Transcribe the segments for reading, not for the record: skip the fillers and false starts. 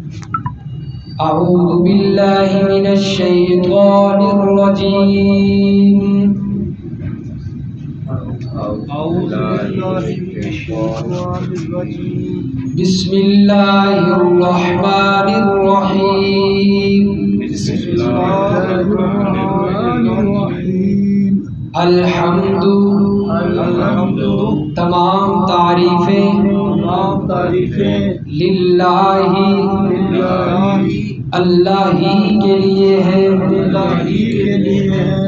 اعوذ باللہ من الشیطان الرجیم بسم اللہ الرحمن الرحیم الحمد تمام تعریفیں للہ اللہ ہی کے لیے ہے،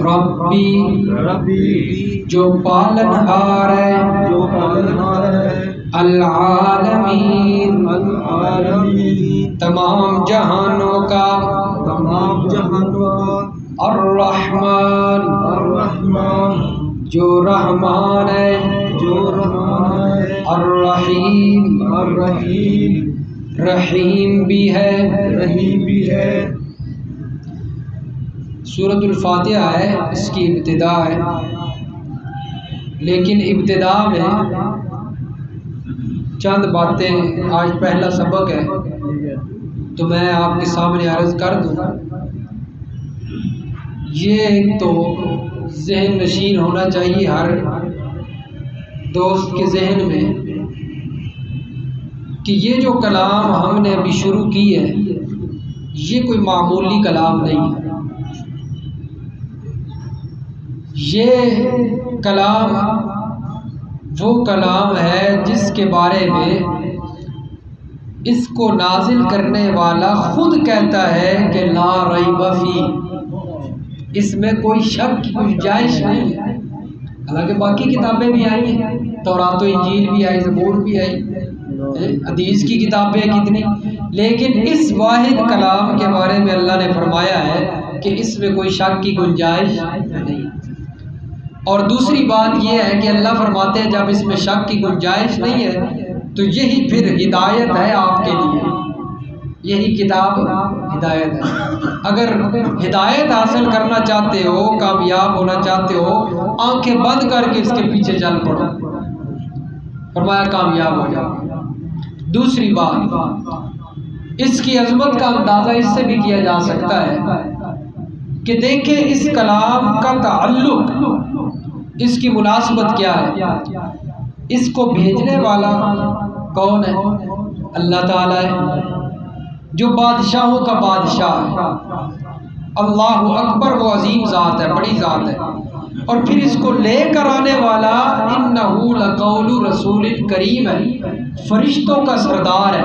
ربی جو پالن ہار ہے، العالمین تمام جہانوں کا، الرحمن جو رحمان ہے، الرحیم رحیم بھی ہے۔ سورۃ الفاتحہ ہے، اس کی ابتدا ہے، لیکن ابتدا میں چند باتیں، آج پہلا سبق ہے تو میں آپ کے سامنے عرض کر دوں۔ یہ ایک تو ذہن نشین ہونا چاہیے ہر دوست کے ذہن میں کہ یہ جو کلام ہم نے ابھی شروع کی ہے یہ کوئی معمولی کلام نہیں ہے۔ یہ کلام وہ کلام ہے جس کے بارے میں اس کو نازل کرنے والا خود کہتا ہے کہ لا ریب فیہ، اس میں کوئی شک کی گنجائش نہیں ہے۔ حالانکہ باقی کتابیں بھی آئی ہیں، تورات و انجیل بھی آئی، زبور بھی آئی، حدیث کی کتابیں کتنی، لیکن اس واحد کلام کے بارے میں اللہ نے فرمایا ہے کہ اس میں کوئی شک کی گنجائش نہیں۔ اور دوسری بات یہ ہے کہ اللہ فرماتے ہیں جب اس میں شک کی گنجائش نہیں ہے تو یہی پھر ہدایت ہے آپ کے لیے، یہی کتاب ہدایت ہے۔ اگر ہدایت حاصل کرنا چاہتے ہو، کامیاب ہونا چاہتے ہو، آنکھیں بند کر کے اس کے پیچھے چل پڑو، فرمایا کامیاب ہو جاؤ۔ دوسری بات، اس کی عظمت کا اندازہ اس سے بھی کیا جا سکتا ہے کہ دیکھیں اس کلام کا تعلق، اس کی مناسبت کیا ہے۔ اس کو بھیجنے والا کون ہے؟ اللہ تعالیٰ ہے جو بادشاہوں کا بادشاہ ہے۔ اللہ اکبر، وہ عظیم ذات ہے، بڑی ذات ہے۔ اور پھر اس کو لے کر آنے والا انہ لقول رسول کریم ہے، فرشتوں کا سردار ہے۔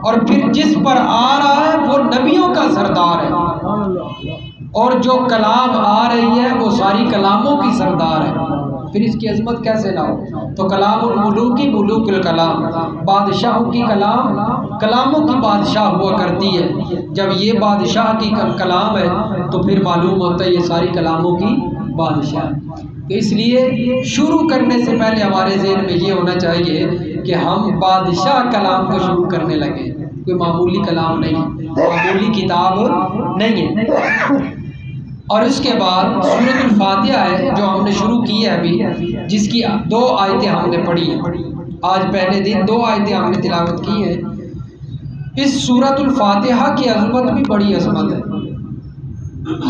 اور پھر جس پر آ رہا ہے وہ نبیوں کا سردار ہے، اور جو کلام آ رہی ہے وہ ساری کلاموں کی سردار ہے۔ پھر اس کی عظمت کیسے نہ ہو؟ تو کلام الملوک ملوک الکلام، بادشاہوں کی کلام کلاموں کی بادشاہ ہوا کرتی ہے۔ جب یہ بادشاہ کی کلام ہے تو پھر معلوم ہوتا ہے یہ ساری کلاموں کی بادشاہ ہے۔ تو اس لیے شروع کرنے سے پہلے ہمارے ذہن میں یہ ہونا چاہیے کہ ہم بادشاہ کلام کو شروع کرنے لگے، کوئی معمولی کلام نہیں، معمولی کتاب نہیں ہے۔ اور اس کے بعد سورۃ الفاتحہ ہے جو ہم نے شروع کی ہے ابھی، جس کی 2 آیتیں ہم نے پڑھی ہیں۔ آج پہلے دن 2 آیتیں ہم نے تلاوت کی ہیں۔ اس سورۃ الفاتحہ کی عظمت بھی بڑی عظمت ہے،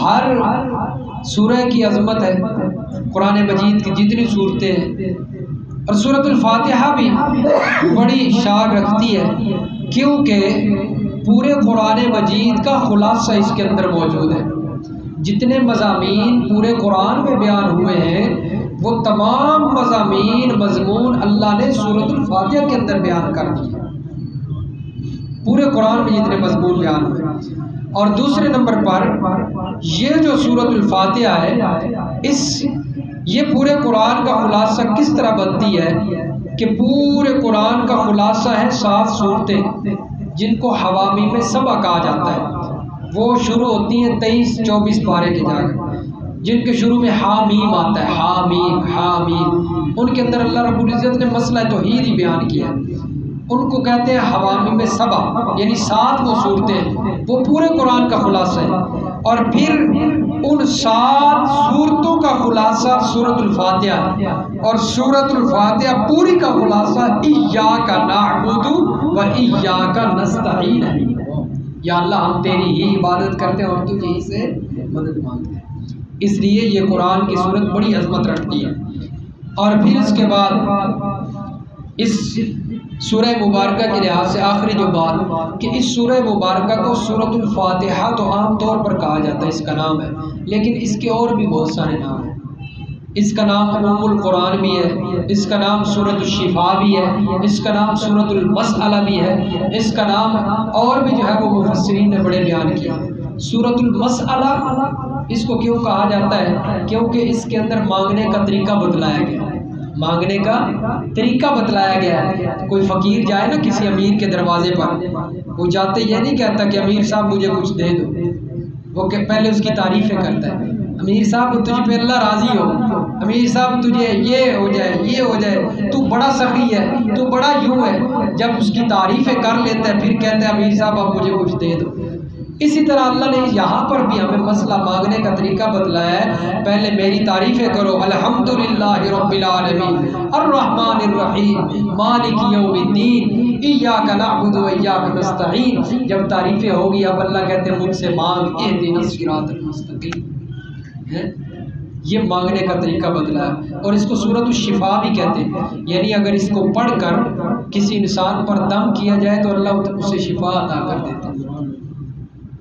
ہر سورہ کی عظمت ہے، قرآن مجید کی جتنی صورتیں ہیں، اور سورۃ الفاتحہ بھی بڑی شان رکھتی ہے کیونکہ پورے قرآن مجید کا خلاصہ اس کے اندر موجود ہے۔ جتنے مضامین پورے قرآن میں بیان ہوئے ہیں وہ تمام مضمون اللہ نے سورۃ الفاتحہ کے اندر بیان کر دیے، پورے قرآن میں جتنے مضمون بیان ہوئے۔ اور دوسرے نمبر پر یہ جو سورۃ الفاتحہ ہے، یہ پورے قرآن کا خلاصہ کس طرح بنتی ہے کہ پورے قرآن کا خلاصہ ہے 7 صورتیں جن کو حوامی میں سبع کہا جاتا ہے۔ وہ شروع ہوتی ہیں 23-24 پارے کے جا کر، جن کے شروع میں حامیم آتا ہے، حامیم۔ ان کے اندر اللہ رب العزت نے مسئلہ توحید ہی بیان کیا ہے، ان کو کہتے ہیں حوامی میں سبع، یعنی 7 وہ صورتیں، وہ پورے قرآن کا خلاصہ ہے۔ اور پھر ان 7 صورتوں کا خلاصہ سورۃ الفاتحہ ہے، اور سورۃ الفاتحہ پوری کا خلاصہ ایاک نعبد و ایاک نستعین ہے۔ یا اللہ ہم تیری ہی عبادت کرتے ہیں اور تجھے ہی سے مدد مانگتے ہیں۔ اس لیے یہ قرآن کی صورت بڑی عظمت رکھتی ہے۔ اور پھر اس کے بعد اس سورہ مبارکہ کے لحاظ سے آخری جو بات کہ اس سورہ مبارکہ کو سورۃ الفاتحہ تو عام طور پر کہا جاتا ہے، اس کا نام ہے، لیکن اس کے اور بھی بہت سارے نام ہیں۔ اس کا نام ام القرآن بھی ہے، اس کا نام سورۃ الشفاء بھی ہے، اس کا نام سورۃ المسألہ بھی ہے، اس کا نام اور بھی جو ہے وہ مفسرین نے بڑے بیان کیا۔ سورۃ المسألہ اس کو کیوں کہا جاتا ہے؟ کیونکہ اس کے اندر مانگنے کا طریقہ بتلایا گیا، مانگنے کا طریقہ بتلایا گیا ہے۔ کوئی فقیر جائے نا کسی امیر کے دروازے پر، وہ جاتے یہ نہیں کہتا کہ امیر صاحب مجھے کچھ دے دو، وہ کہ پہلے اس کی تعریفیں کرتا ہے۔ امیر صاحب تجھ پہ اللہ راضی ہو، امیر صاحب تجھے یہ ہو جائے یہ ہو جائے، تو بڑا سخی ہے، تو بڑا یوں ہے۔ جب اس کی تعریفیں کر لیتا ہے پھر کہتا ہے امیر صاحب اب مجھے کچھ دے دو۔ اسی طرح اللہ نے یہاں پر بھی ہمیں مسئلہ مانگنے کا طریقہ بتلایا ہے۔ پہلے میری تعریفیں کرو، الحمدللہ رب العالمین الرحمن الرحیم مالک یوم الدین ایاک نعبد و ایاک نستعین۔ جب تعریفیں ہوگی اب اللہ کہتے ہیں مجھ سے مانگ، اہدنا الصراط المستقیم۔ یہ مانگنے کا طریقہ بدلا ہے، اور اس کو سورۃ الشفاء بھی کہتے ہیں، یعنی اگر اس کو پڑھ کر کسی انسان پر دم کیا جائے تو اللہ اسے شفا عطا کر دیتے ہیں۔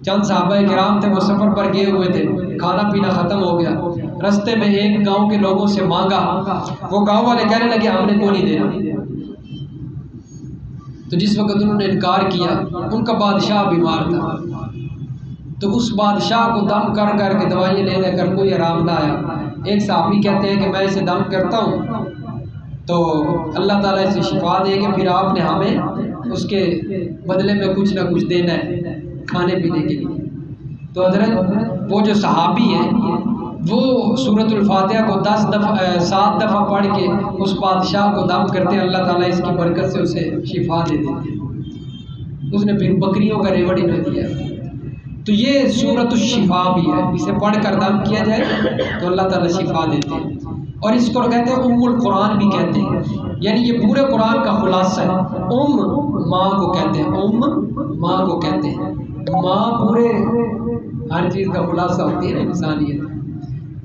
چند صحابہ کرام تھے، وہ سفر پر گئے ہوئے تھے، کھانا پینا ختم ہو گیا، رستے میں ایک گاؤں کے لوگوں سے مانگا، وہ گاؤں والے کہنے لگے ہم نے کو نہیں دینا۔ تو جس وقت انہوں نے انکار کیا، ان کا بادشاہ بیمار تھا، تو اس بادشاہ کو دم کر کر کے دوائیں لے لے کر کوئی آرام نہ آیا۔ ایک صحابی کہتے ہیں کہ میں اسے دم کرتا ہوں تو اللہ تعالیٰ اسے شفا دے گا، پھر آپ نے ہمیں اس کے بدلے میں کچھ نہ کچھ دینا ہے کھانے پینے کے لیے۔ تو حضرت وہ جو صحابی ہیں وہ سورۃ الفاتحہ کو 7 دفعہ پڑھ کے اس بادشاہ کو دم کرتے ہیں، اللہ تعالیٰ اس کی برکت سے اسے شفا دے دیتے ہیں۔ اس نے پھر بکریوں کا ریوڑ انہیں دیا۔ تو یہ سورۃ الشفاء بھی ہے، اسے پڑھ کر دم کیا جائے تو اللہ تعالیٰ شفا دیتے ہیں، اور اس کو کہتے ہیں ام القرآن بھی کہتے ہیں، یعنی یہ پورے قرآن کا خلاصہ ہے۔ ام ماں کو کہتے ہیں، ام ماں کو کہتے ہیں، ماں پورے ہر چیز کا خلاصہ ہوتی ہے نا انسانیت،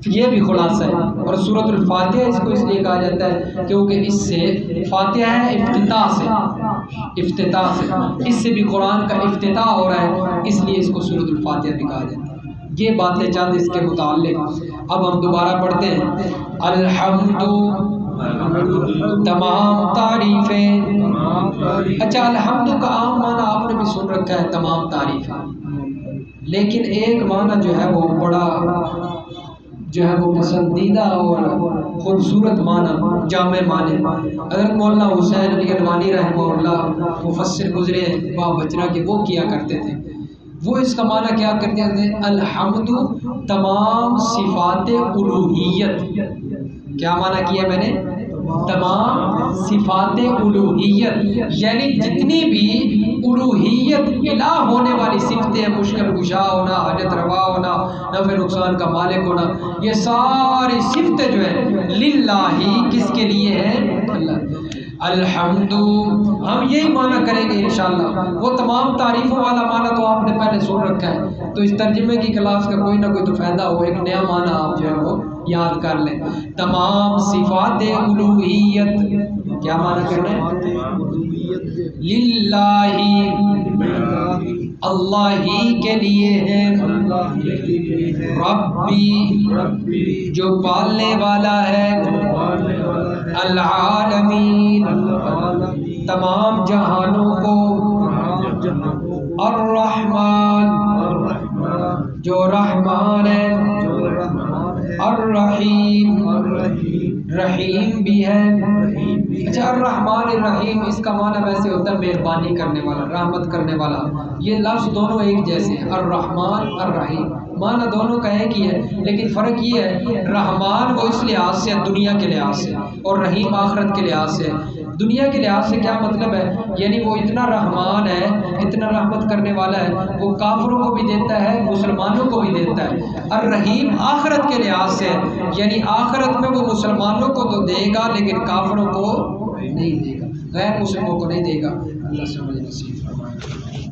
یہ بھی خلاصہ ہے۔ اور سورۃ الفاتحہ اس کو اس لیے کہا جاتا ہے کیونکہ اس سے فاتحہ ہے افتتاح سے، اس سے بھی قرآن کا افتتاح ہو رہا ہے، اس لیے اس کو سورۃ الفاتحہ بھی کہا جاتا ہے۔ یہ باتیں چند اس کے متعلق۔ اب ہم دوبارہ پڑھتے ہیں، الحمد تمام تعریفیں۔ اچھا، الحمد کا عام معنی آپ نے بھی سن رکھا ہے، تمام تعریفیں، لیکن ایک معنی جو ہے وہ بڑا وہ پسندیدہ اور خوبصورت معنی، جامع معنی، حضرت مولانا حسین علی الوانی رحمہ اللہ مفسر گزرے وہاں بچرا کے، وہ کیا کرتے تھے، وہ اس کا معنی کیا کرتے تھے، الحمد تمام صفات الوہیت۔ کیا معنی کیا میں نے؟ تمام صفات الوہیت، یعنی جتنی بھی الوہیت الہ ہونے والی صفتیں ہیں، مشکل کشا ہونا، حاجت روا ہونا، نفع نقصان کا مالک ہونا، یہ ساری صفتیں جو ہیں للہ، کس کے لیے ہیں؟ اللہ۔ الحمد ہم یہی معنی کریں گے انشاءاللہ۔ وہ تمام تعریفوں والا معنی تو آپ نے پہلے سن رکھا ہے، تو اس ترجمے کی کلاس کا کوئی نہ کوئی تو فائدہ ہو، ایک نیا معنی آپ جو ہے وہ یاد کر لیں۔ تمام صفات الوہیت، کیا معنی کرنا ہے؟ للہ، اللہ ہی کے لیے ہے، ربی جو پالنے والا ہے، العالمین تمام جہانوں کو، الرحمن جو رحمان ہے، الرحیم رحیم بھی ہے۔ اچھا، الرحمن الرحیم اس کا معنی ویسے ہوتا ہے مہربانی کرنے والا، رحمت کرنے والا۔ یہ لفظ دونوں ایک جیسے ہیں، الرحمن الرحیم، معنی دونوں کا ایک ہی ہے، لیکن فرق یہ ہے رحمان وہ اس لحاظ سے دنیا کے لحاظ سے، اور رحیم آخرت کے لحاظ سے۔ دنیا کے لحاظ سے کیا مطلب ہے؟ یعنی وہ اتنا رحمان ہے، اتنا رحمت کرنے والا ہے، وہ کافروں کو بھی دیتا ہے، مسلمانوں کو بھی دیتا ہے۔ الرحیم آخرت کے لحاظ سے، یعنی آخرت میں وہ مسلمانوں کو تو دے گا لیکن کافروں کو نہیں دے گا، غیر مسلموں کو نہیں دے گا۔ اللہ سمجھ نصیب فرمائے۔